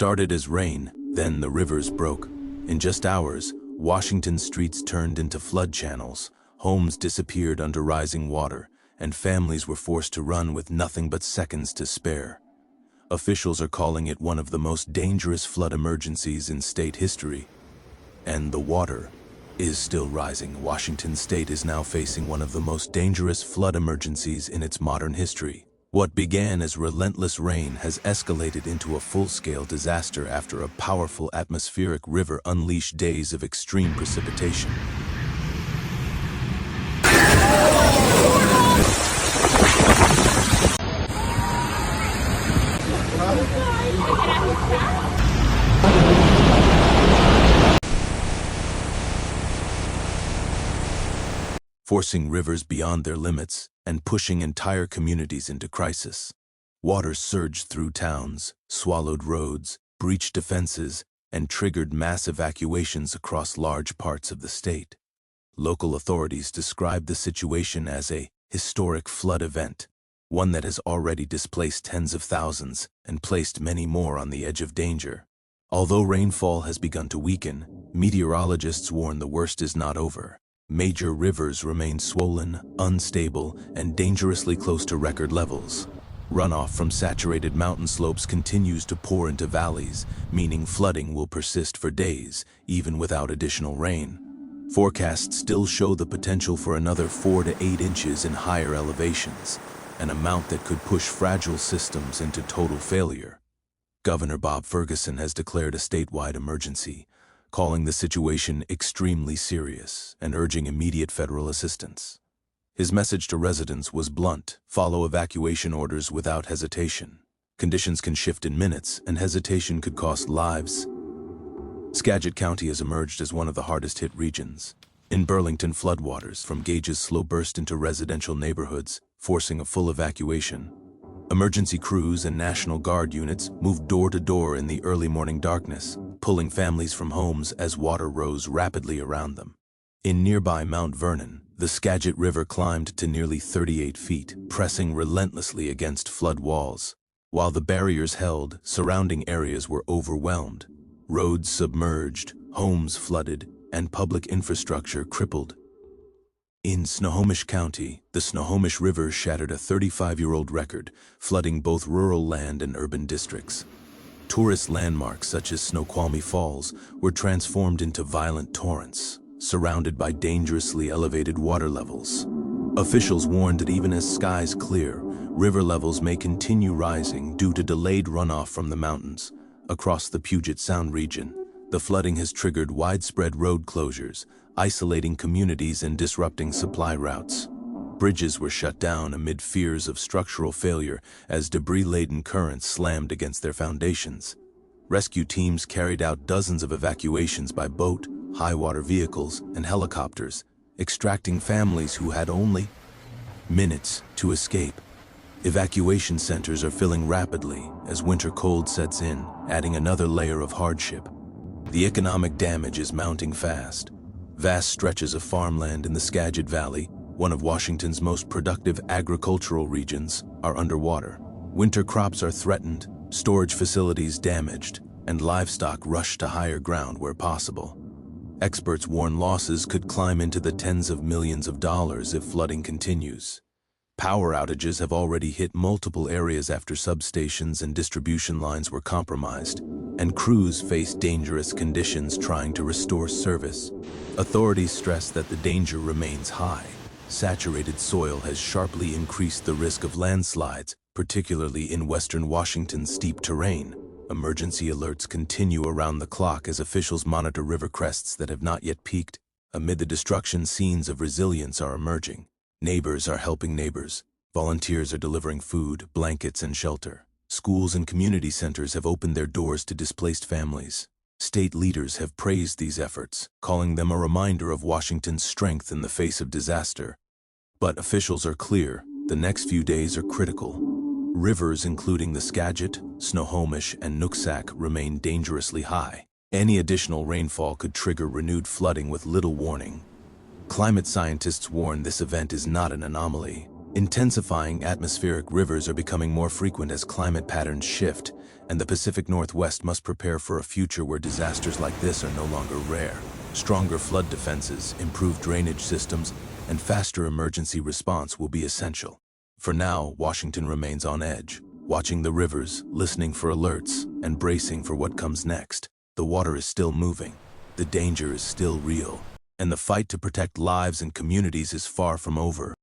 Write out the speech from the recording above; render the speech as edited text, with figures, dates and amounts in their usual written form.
started as rain, then the rivers broke. In just hours, Washington's streets turned into flood channels, homes disappeared under rising water, and families were forced to run with nothing but seconds to spare. Officials are calling it one of the most dangerous flood emergencies in state history. And the water is still rising. Washington state is now facing one of the most dangerous flood emergencies in its modern history. What began as relentless rain has escalated into a full-scale disaster after a powerful atmospheric river unleashed days of extreme precipitation. Forcing rivers beyond their limits and pushing entire communities into crisis. Water surged through towns, swallowed roads, breached defenses, and triggered mass evacuations across large parts of the state. Local authorities described the situation as a historic flood event, one that has already displaced tens of thousands and placed many more on the edge of danger. Although rainfall has begun to weaken, meteorologists warn the worst is not over. Major rivers remain swollen, unstable, and dangerously close to record levels. Runoff from saturated mountain slopes continues to pour into valleys, meaning flooding will persist for days, even without additional rain. Forecasts still show the potential for another 4 to 8 inches in higher elevations, an amount that could push fragile systems into total failure. Governor Bob Ferguson has declared a statewide emergency, calling the situation extremely serious and urging immediate federal assistance. His message to residents was blunt: follow evacuation orders without hesitation. Conditions can shift in minutes, and hesitation could cost lives. Skagit County has emerged as one of the hardest-hit regions. In Burlington, floodwaters from gauges slow burst into residential neighborhoods, forcing a full evacuation. Emergency crews and National Guard units moved door to door in the early morning darkness, pulling families from homes as water rose rapidly around them. In nearby Mount Vernon, the Skagit River climbed to nearly 38 feet, pressing relentlessly against flood walls. While the barriers held, surrounding areas were overwhelmed. Roads submerged, homes flooded, and public infrastructure crippled. In Snohomish County, the Snohomish River shattered a 35-year-old record, flooding both rural land and urban districts. Tourist landmarks such as Snoqualmie Falls were transformed into violent torrents, surrounded by dangerously elevated water levels. Officials warned that even as skies clear, river levels may continue rising due to delayed runoff from the mountains. Across the Puget Sound region, the flooding has triggered widespread road closures, isolating communities and disrupting supply routes. Bridges were shut down amid fears of structural failure as debris-laden currents slammed against their foundations. Rescue teams carried out dozens of evacuations by boat, high-water vehicles, and helicopters, extracting families who had only minutes to escape. Evacuation centers are filling rapidly as winter cold sets in, adding another layer of hardship. The economic damage is mounting fast. Vast stretches of farmland in the Skagit Valley, one of Washington's most productive agricultural regions, are underwater. Winter crops are threatened, storage facilities damaged, and livestock rush to higher ground where possible. Experts warn losses could climb into the tens of millions of dollars if flooding continues. Power outages have already hit multiple areas after substations and distribution lines were compromised, and crews face dangerous conditions trying to restore service. Authorities stress that the danger remains high. Saturated soil has sharply increased the risk of landslides, particularly in western Washington's steep terrain. Emergency alerts continue around the clock as officials monitor river crests that have not yet peaked. Amid the destruction, scenes of resilience are emerging. Neighbors are helping neighbors. Volunteers are delivering food, blankets, and shelter. Schools and community centers have opened their doors to displaced families. State leaders have praised these efforts, calling them a reminder of Washington's strength in the face of disaster. But officials are clear: the next few days are critical. Rivers including the Skagit, Snohomish, and Nooksack remain dangerously high. Any additional rainfall could trigger renewed flooding with little warning. Climate scientists warn this event is not an anomaly. Intensifying atmospheric rivers are becoming more frequent as climate patterns shift, and the Pacific Northwest must prepare for a future where disasters like this are no longer rare. Stronger flood defenses, improved drainage systems, and faster emergency response will be essential. For now, Washington remains on edge, watching the rivers, listening for alerts, and bracing for what comes next. The water is still moving, the danger is still real, and the fight to protect lives and communities is far from over.